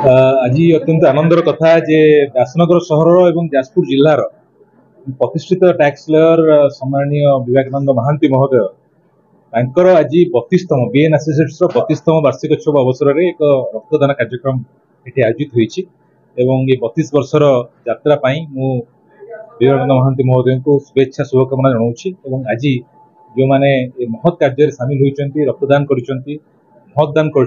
आज अत्यंत आनंदर कथा जे व्यासनगर सहर और जाजपुर जिलार प्रतिष्ठित टैक्स लेयर सम्माननीय विवेकानंद महांती महोदय तांकर आज 32तम बीएन एसोसिएट्स 32तम वार्षिक उत्सव अवसर में एक रक्तदान कार्यक्रम ये आयोजित होती ये 32 वर्षर यात्रा मु विवेकानंद महांती महोदय को शुभेच्छा शुभकामना जनाऊँ। आज जो मैंने महत् कार्य सामिल होती रक्तदान कर महदान कर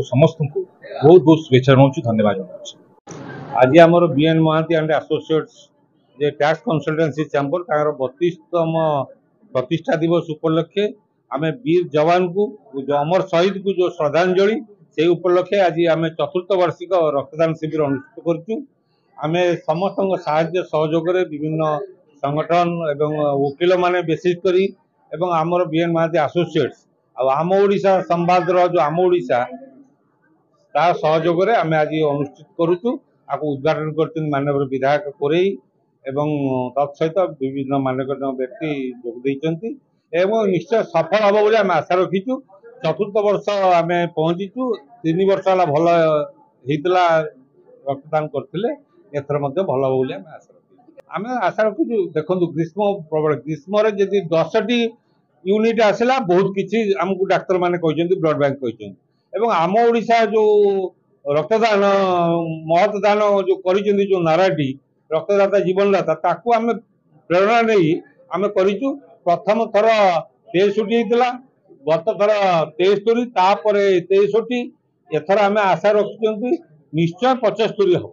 समस्त को बहुत बहुत शुभेच्छा जनाऊँ, धन्यवाद जनाऊँ। आज आमर बीएन महांती एंड एसोसिएट्स जे टैक्स कंसल्टेंसी चैम्बर तार 32तम प्रतिष्ठा दिवस उपलक्षे आम वीर जवान को जो अमर शहीद को जो श्रद्धांजलि से उपलक्षे आज आम चतुर्थ वार्षिक रक्तदान शिविर अनुष्ठित करूँ। आम समस्त साहाय्य सहयोग विभिन्न संगठन एवं वकिल माने विशेष करी एवं आमर बीएन महांती एसोसिएट्स आम ओडिशा संवाद जो आम ओडिशा तार सहयोग आम आज अनुष्ठित करुचु। आपको उद्घाटन कर माननीय विधायक कोरेई एवं तत्सहित विभिन्न मान्यगण्य व्यक्ति जोगदी एवं निश्चय सफल हम बोली आम आशा रखीचु। चतुर्थ वर्ष आम पहुंचीचु 3 वर्ष है भल होता रक्तदान करते एथर भल हम बोली आम आशा रखी आम आशा रखीचु। देखो ग्रीष्म प्रबल ग्रीष्म जदि 10टी यूनिट आसला बहुत किसी आमको डाक्तर मैंने ब्लड बैंक एवं आम ओडिशा जो रक्तदान महतदान जो करिसेंती जो नाराटी रक्तदाता जीवनदाता ताकू आम प्रेरणा नहीं आम करूँ। प्रथम थर 63 होता गत थर 73 तापर 63 एथर आम आशा रखुं निश्चय 75 हम।